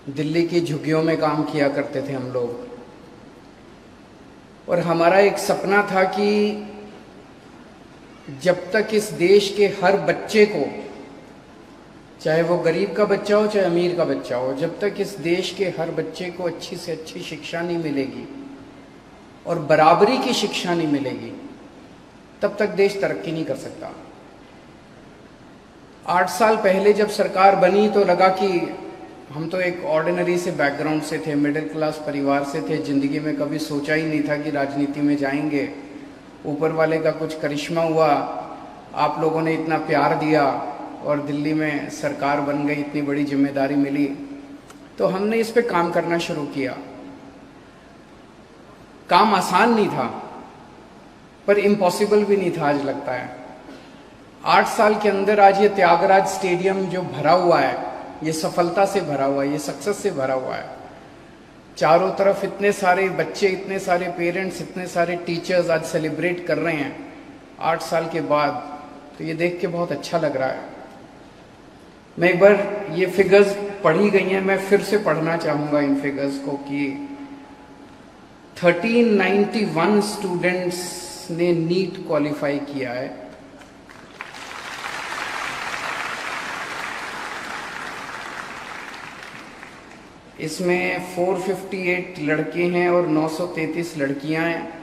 दिल्ली की झुग्गियों में काम किया करते थे हम लोग। और हमारा एक सपना था कि जब तक इस देश के हर बच्चे को, चाहे वो गरीब का बच्चा हो चाहे अमीर का बच्चा हो, जब तक इस देश के हर बच्चे को अच्छी से अच्छी शिक्षा नहीं मिलेगी और बराबरी की शिक्षा नहीं मिलेगी, तब तक देश तरक्की नहीं कर सकता। 8 साल पहले जब सरकार बनी तो लगा कि हम तो एक ऑर्डिनरी से बैकग्राउंड से थे, मिडिल क्लास परिवार से थे, ज़िंदगी में कभी सोचा ही नहीं था कि राजनीति में जाएंगे। ऊपर वाले का कुछ करिश्मा हुआ, आप लोगों ने इतना प्यार दिया और दिल्ली में सरकार बन गई, इतनी बड़ी जिम्मेदारी मिली, तो हमने इस पे काम करना शुरू किया। काम आसान नहीं था पर इम्पॉसिबल भी नहीं था, आज लगता है। 8 साल के अंदर आज ये त्यागराज स्टेडियम जो भरा हुआ है, ये सफलता से भरा हुआ है, ये सक्सेस से भरा हुआ है। चारों तरफ इतने सारे बच्चे, इतने सारे पेरेंट्स, इतने सारे टीचर्स आज सेलिब्रेट कर रहे हैं 8 साल के बाद, तो ये देख के बहुत अच्छा लग रहा है। मैं एक बार, ये फिगर्स पढ़ी गई हैं, मैं फिर से पढ़ना चाहूँगा इन फिगर्स को कि 1391 स्टूडेंट्स ने नीट क्वालिफाई किया है। इसमें 458 लड़के हैं और 933 लड़कियां हैं।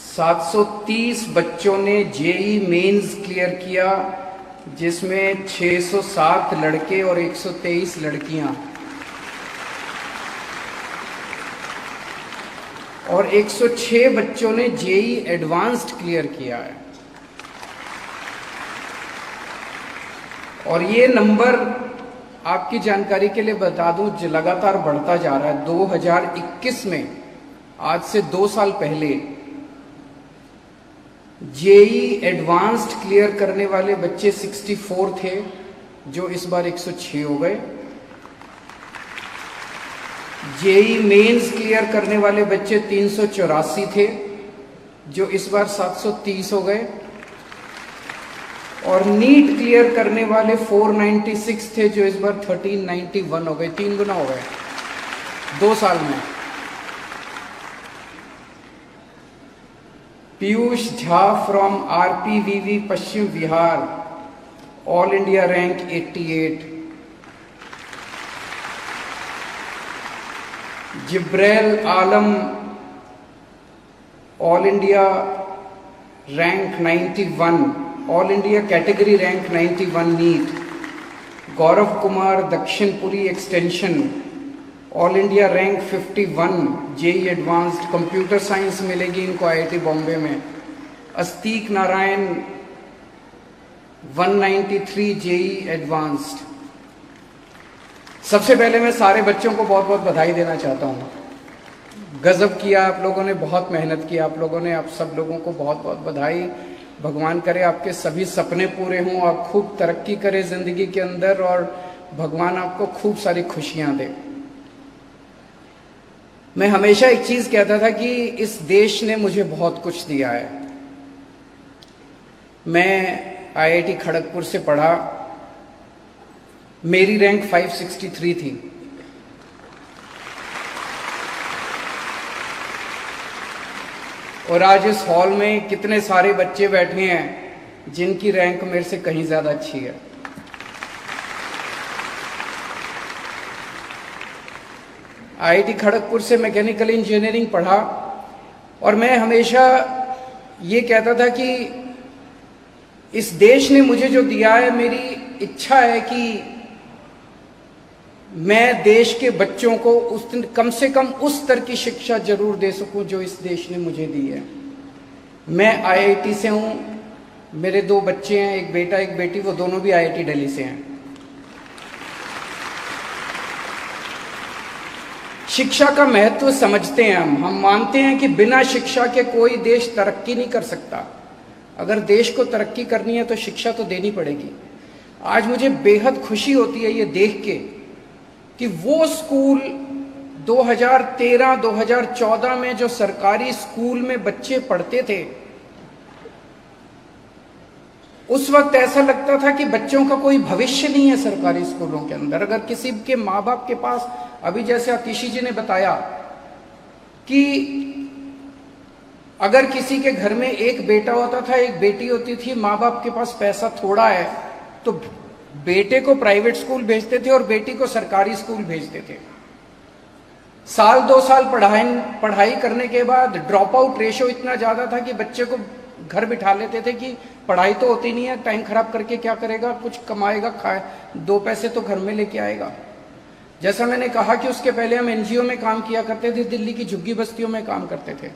,730 बच्चों ने जेई मेंस क्लियर किया, जिसमें 607 लड़के और 123 लड़कियां, और 106 बच्चों ने जेई एडवांस्ड क्लियर किया है। और ये नंबर आपकी जानकारी के लिए बता दूं, लगातार बढ़ता जा रहा है। 2021 में, आज से 2 साल पहले, जेई एडवांस्ड क्लियर करने वाले बच्चे 64 थे, जो इस बार 106 हो गए। जेई मेंस क्लियर करने वाले बच्चे 384 थे, जो इस बार 730 हो गए। और नीट क्लियर करने वाले 496 थे, जो इस बार 1391 हो गए। 3 गुना हो गए 2 साल में। Piyush Jha from RPVV Paschim Vihar, all India rank 88। Jibrail Alam, all India rank 91, all India category rank 91 NEET. Gaurav Kumar Dakshinpuri extension, all India rank 51 JEE advanced, computer science मिलेगी इनको आईआईटी बॉम्बे में। Astik Narayan 193 JEE advanced. सबसे पहले मैं सारे बच्चों को बहुत बहुत बधाई देना चाहता हूँ। गजब किया आप लोगों ने, बहुत मेहनत की आप लोगों ने। आप सब लोगों को बहुत बहुत बधाई। भगवान करे आपके सभी सपने पूरे हों, आप खूब तरक्की करें ज़िंदगी के अंदर, और भगवान आपको खूब सारी खुशियाँ दे। मैं हमेशा एक चीज़ कहता था कि इस देश ने मुझे बहुत कुछ दिया है। मैं आईआईटी खड़गपुर से पढ़ा, मेरी रैंक 563 थी। और आज इस हॉल में कितने सारे बच्चे बैठे हैं जिनकी रैंक मेरे से कहीं ज़्यादा अच्छी है। आईआईटी खड़गपुर से मैकेनिकल इंजीनियरिंग पढ़ा, और मैं हमेशा ये कहता था कि इस देश ने मुझे जो दिया है, मेरी इच्छा है कि मैं देश के बच्चों को कम से कम उस स्तर की शिक्षा जरूर दे सकूं जो इस देश ने मुझे दी है। मैं आईआईटी से हूं, मेरे 2 बच्चे हैं, एक बेटा एक बेटी, वो दोनों भी आईआईटी दिल्ली से हैं। शिक्षा का महत्व समझते हैं हम मानते हैं कि बिना शिक्षा के कोई देश तरक्की नहीं कर सकता। अगर देश को तरक्की करनी है तो शिक्षा तो देनी पड़ेगी। आज मुझे बेहद खुशी होती है ये देख के कि वो स्कूल 2013-2014 में जो सरकारी स्कूल में बच्चे पढ़ते थे, उस वक्त ऐसा लगता था कि बच्चों का कोई भविष्य नहीं है सरकारी स्कूलों के अंदर। अगर किसी के माँ बाप के पास, अभी जैसे आतिशी जी ने बताया कि अगर किसी के घर में एक बेटा होता था, एक बेटी होती थी, माँ बाप के पास पैसा थोड़ा है तो बेटे को प्राइवेट स्कूल भेजते थे और बेटी को सरकारी स्कूल भेजते थे। साल 2 साल पढ़ाई करने के बाद ड्रॉप आउट रेशो इतना ज्यादा था कि बच्चे को घर बिठा लेते थे कि पढ़ाई तो होती नहीं है, टाइम खराब करके क्या करेगा, कुछ कमाएगा, खाए 2 पैसे तो घर में लेके आएगा। जैसा मैंने कहा कि उसके पहले हम एनजीओ में काम किया करते थे, दिल्ली की झुग्गी बस्तियों में काम करते थे।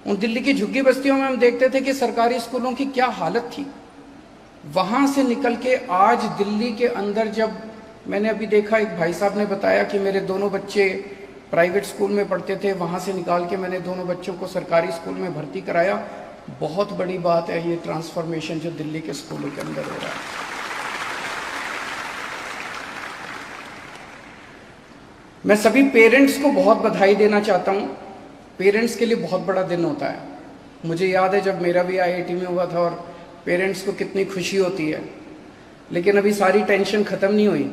उन दिल्ली की झुग्गी बस्तियों में हम देखते थे कि सरकारी स्कूलों की क्या हालत थी। वहां से निकल के आज दिल्ली के अंदर, जब मैंने अभी देखा, एक भाई साहब ने बताया कि मेरे दोनों बच्चे प्राइवेट स्कूल में पढ़ते थे, वहां से निकाल के मैंने दोनों बच्चों को सरकारी स्कूल में भर्ती कराया। बहुत बड़ी बात है ये ट्रांसफॉर्मेशन जो दिल्ली के स्कूलों के अंदर हो रहा है। मैं सभी पेरेंट्स को बहुत बधाई देना चाहता हूं। पेरेंट्स के लिए बहुत बड़ा दिन होता है। मुझे याद है जब मेरा भी आईआईटी में हुआ था और पेरेंट्स को कितनी खुशी होती है, लेकिन अभी सारी टेंशन खत्म नहीं हुई।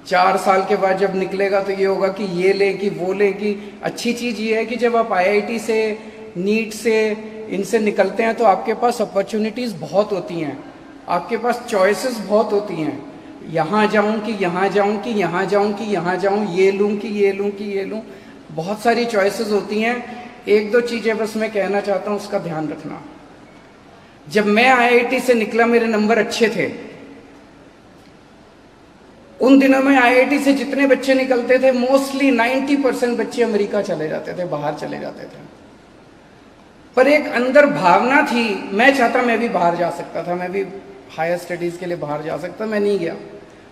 4 साल के बाद जब निकलेगा तो ये होगा कि ये लें कि वो लें। कि अच्छी चीज ये है कि जब आप आईआईटी से, नीट से, इनसे निकलते हैं तो आपके पास अपॉर्चुनिटीज बहुत होती हैं, आपके पास चॉइसेस बहुत होती हैं। यहाँ जाऊं कि यहाँ जाऊं कि यहाँ जाऊं कि यहाँ जाऊं, ये लूं कि ये लूं कि ये लूं, बहुत सारी चॉइसेस होती हैं। 1-2 चीजें बस मैं कहना चाहता हूं, उसका ध्यान रखना। जब मैं आईआईटी से निकला मेरे नंबर अच्छे थे। उन दिनों में आईआईटी से जितने बच्चे निकलते थे मोस्टली 90% बच्चे अमेरिका चले जाते थे, बाहर चले जाते थे। पर एक अंदर भावना थी, मैं चाहता मैं भी बाहर जा सकता था, मैं भी हायर स्टडीज के लिए बाहर जा सकता। मैं नहीं गया।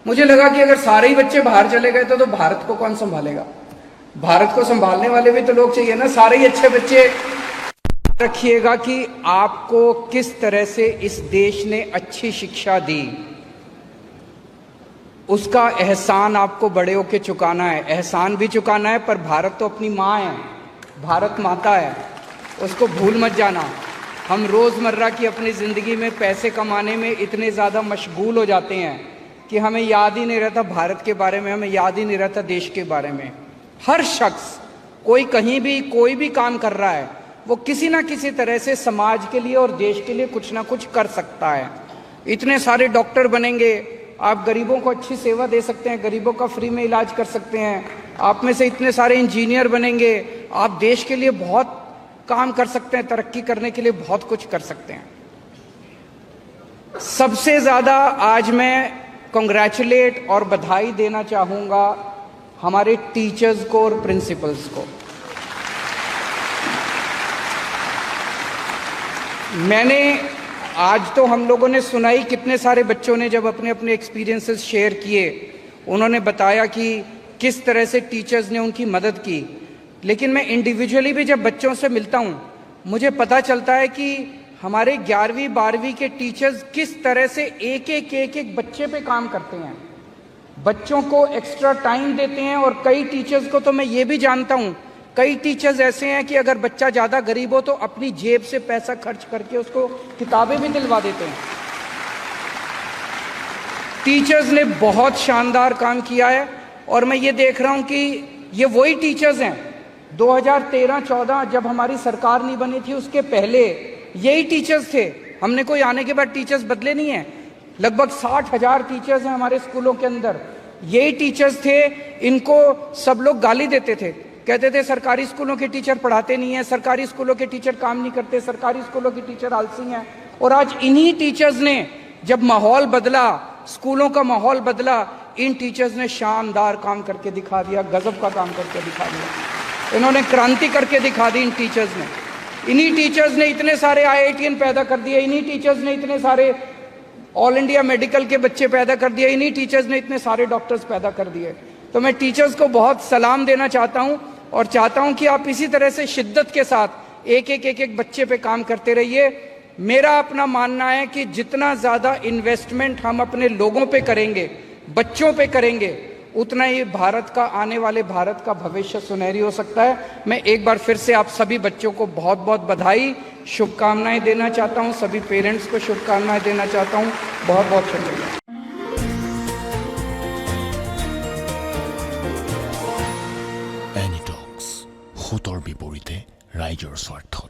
मुझे लगा कि अगर सारे ही बच्चे बाहर चले गए तो भारत को कौन संभालेगा। भारत को संभालने वाले भी तो लोग चाहिए ना। सारे ही अच्छे बच्चे। रखिएगा कि आपको किस तरह से इस देश ने अच्छी शिक्षा दी, उसका एहसान आपको बड़े होके चुकाना है। एहसान भी चुकाना है, पर भारत तो अपनी माँ है, भारत माता है, उसको भूल मत जाना। हम रोजमर्रा की अपनी जिंदगी में पैसे कमाने में इतने ज्यादा मशगूल हो जाते हैं कि हमें याद ही नहीं रहता भारत के बारे में, हमें याद ही नहीं रहता देश के बारे में। हर शख्स, कोई कहीं भी कोई भी काम कर रहा है, वो किसी ना किसी तरह से समाज के लिए और देश के लिए कुछ ना कुछ कर सकता है। इतने सारे डॉक्टर बनेंगे, आप गरीबों को अच्छी सेवा दे सकते हैं, गरीबों का फ्री में इलाज कर सकते हैं। आप में से इतने सारे इंजीनियर बनेंगे, आप देश के लिए बहुत काम कर सकते हैं, तरक्की करने के लिए बहुत कुछ कर सकते हैं। सबसे ज्यादा आज मैं कांग्रेचुलेट और बधाई देना चाहूंगा हमारे टीचर्स को और प्रिंसिपल्स को। मैंने आज तो हम लोगों ने सुना ही, कितने सारे बच्चों ने जब अपने अपने एक्सपीरियंसेस शेयर किए, उन्होंने बताया कि किस तरह से टीचर्स ने उनकी मदद की। लेकिन मैं इंडिविजुअली भी जब बच्चों से मिलता हूं, मुझे पता चलता है कि हमारे 11वीं 12वीं के टीचर्स किस तरह से एक एक बच्चे पे काम करते हैं, बच्चों को एक्स्ट्रा टाइम देते हैं। और कई टीचर्स को तो मैं ये भी जानता हूं, कई टीचर्स ऐसे हैं कि अगर बच्चा ज्यादा गरीब हो तो अपनी जेब से पैसा खर्च करके उसको किताबें भी दिलवा देते हैं। टीचर्स ने बहुत शानदार काम किया है। और मैं ये देख रहा हूं कि ये वही टीचर्स हैं 2013-14 जब हमारी सरकार नहीं बनी थी, उसके पहले यही टीचर्स थे। हमने कोई आने के बाद टीचर्स बदले नहीं हैं। लगभग 60,000 टीचर्स हैं हमारे स्कूलों के अंदर। यही टीचर्स थे। इनको सब लोग गाली देते थे, कहते थे सरकारी स्कूलों के टीचर पढ़ाते नहीं है, सरकारी स्कूलों के टीचर काम नहीं करते, सरकारी स्कूलों के टीचर आलसी हैं। और आज इन्हीं टीचर्स ने, जब माहौल बदला, स्कूलों का माहौल बदला, इन टीचर्स ने शानदार काम करके दिखा दिया, गजब का काम करके दिखा दिया। इन्होंने क्रांति करके दिखा दी इन टीचर्स ने। इन्हीं टीचर्स ने इतने सारे आईआईटीएन पैदा कर दिए, इन्हीं टीचर्स ने इतने सारे ऑल इंडिया मेडिकल के बच्चे पैदा कर दिए, इन्हीं टीचर्स ने इतने सारे डॉक्टर्स पैदा कर दिए। तो मैं टीचर्स को बहुत सलाम देना चाहता हूं और चाहता हूं कि आप इसी तरह से शिद्दत के साथ एक बच्चे पे काम करते रहिए। मेरा अपना मानना है कि जितना ज्यादा इन्वेस्टमेंट हम अपने लोगों पे करेंगे, बच्चों पे करेंगे, उतना ही भारत का, आने वाले भारत का भविष्य सुनहरी हो सकता है। मैं एक बार फिर से आप सभी बच्चों को बहुत बहुत बधाई, शुभकामनाएं देना चाहता हूं, सभी पेरेंट्स को शुभकामनाएं देना चाहता हूं। बहुत बहुत शुक्रिया। এনিটক্স, হুতৰ বিপৰীতে ৰাইজৰ স্বাৰ্থ।